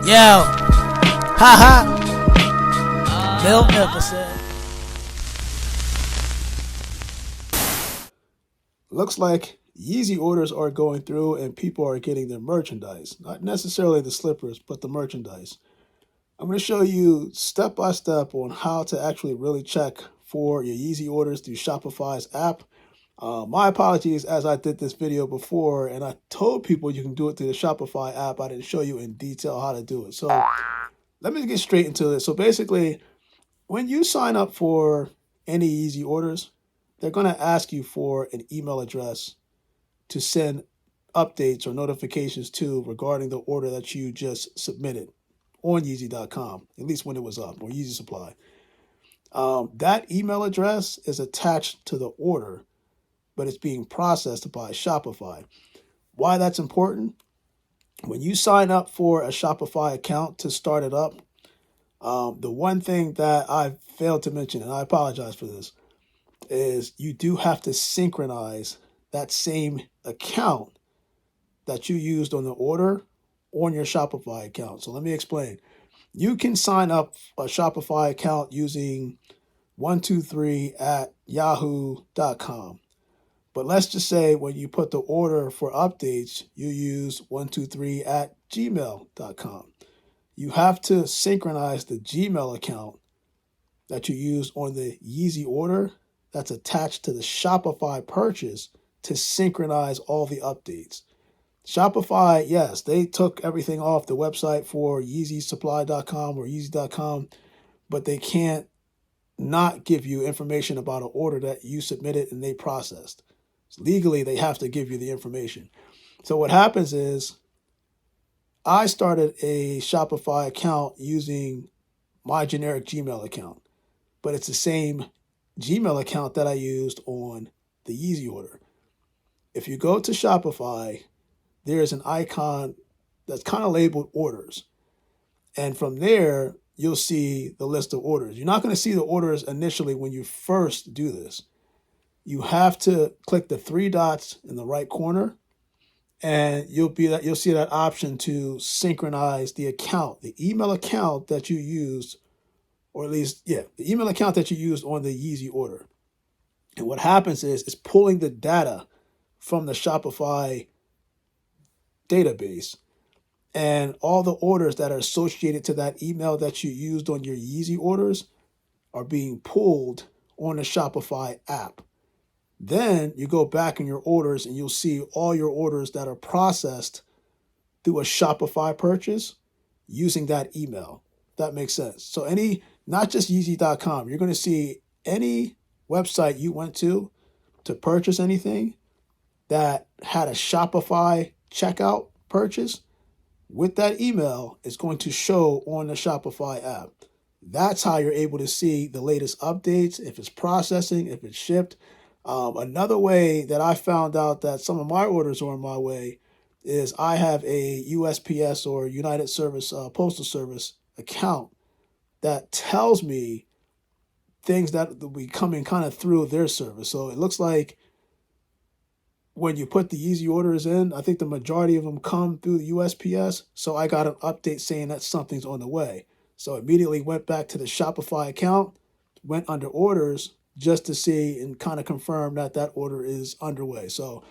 Yo, haha, Miltnificent. Looks like Yeezy orders are going through and people are getting their merchandise. Not necessarily the slippers, but the merchandise. I'm going to show you step by step on how to actually really check for your Yeezy orders through Shopify's app. My apologies, as I did this video before and I told people you can do it through the Shopify app. I didn't show you in detail how to do it. So let me get straight into this. So basically, when you sign up for any Yeezy orders, they're going to ask you for an email address to send updates or notifications to regarding the order that you just submitted on Yeezy.com, at least when it was up, or Yeezy Supply. That email address is attached to the order, but it's being processed by Shopify. Why that's important? When you sign up for a Shopify account to start it up, the one thing that I failed to mention, and I apologize for this, is you do have to synchronize that same account that you used on the order on your Shopify account. So let me explain. You can sign up a Shopify account using 123@yahoo.com. But let's just say when you put the order for updates, you use 123@gmail.com. You have to synchronize the Gmail account that you used on the Yeezy order that's attached to the Shopify purchase to synchronize all the updates. Shopify, yes, they took everything off the website for YeezySupply.com or Yeezy.com, but they can't not give you information about an order that you submitted and they processed. Legally, they have to give you the information. So what happens is I started a Shopify account using my generic Gmail account, but it's the same Gmail account that I used on the Yeezy order. If you go to Shopify, there's an icon that's kind of labeled orders. And from there, you'll see the list of orders. You're not going to see the orders initially when you first do this. You have to click the three dots in the right corner, and you'll see that option to synchronize the account, the email account that you used, or at least, the email account that you used on the Yeezy order. And what happens is it's pulling the data from the Shopify database, and all the orders that are associated to that email that you used on your Yeezy orders are being pulled on the Shopify app. Then you go back in your orders and you'll see all your orders that are processed through a Shopify purchase using that email. That makes sense. So not just Yeezy.com, you're going to see any website you went to purchase anything that had a Shopify checkout purchase with that email is going to show on the Shopify app. That's how you're able to see the latest updates, if it's processing, if it's shipped. Another way that I found out that some of my orders are on my way is I have a USPS or United Service Postal Service account that tells me things that will be coming kind of through their service. So it looks like when you put the Yeezy orders in, I think the majority of them come through the USPS. So I got an update saying that something's on the way. So immediately went back to the Shopify account, went under orders just to see and kind of confirm that that order is underway. So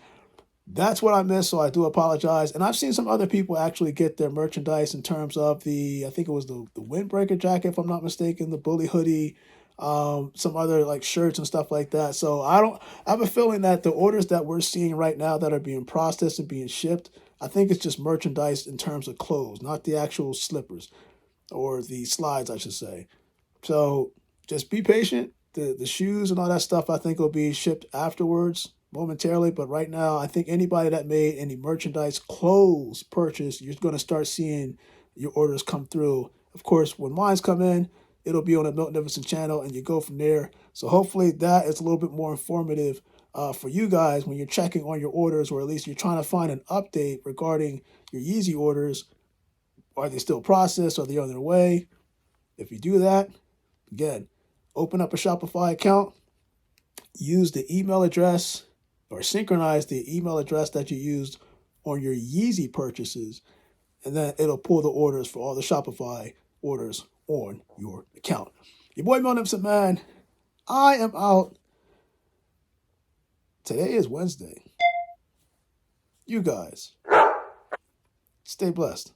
that's what I missed. So I do apologize. And I've seen some other people actually get their merchandise in terms of I think it was the windbreaker jacket, if I'm not mistaken, the bully hoodie, some other like shirts and stuff like that. So I have a feeling that the orders that we're seeing right now that are being processed and being shipped, I think it's just merchandise in terms of clothes, not the actual slippers or the slides, I should say. So just be patient. The shoes and all that stuff, I think will be shipped afterwards momentarily. But right now, I think anybody that made any merchandise clothes purchase, you're going to start seeing your orders come through. Of course, when mine's come in, it'll be on the Miltnificent channel and you go from there. So hopefully that is a little bit more informative for you guys when you're checking on your orders, or at least you're trying to find an update regarding your Yeezy orders. Are they still processed? Are they on their way? If you do that, again, open up a Shopify account, use the email address or synchronize the email address that you used on your Yeezy purchases and then it'll pull the orders for all the Shopify orders on your account. Your boy Miltnificent, man. I am out. Today is Wednesday. You guys, stay blessed.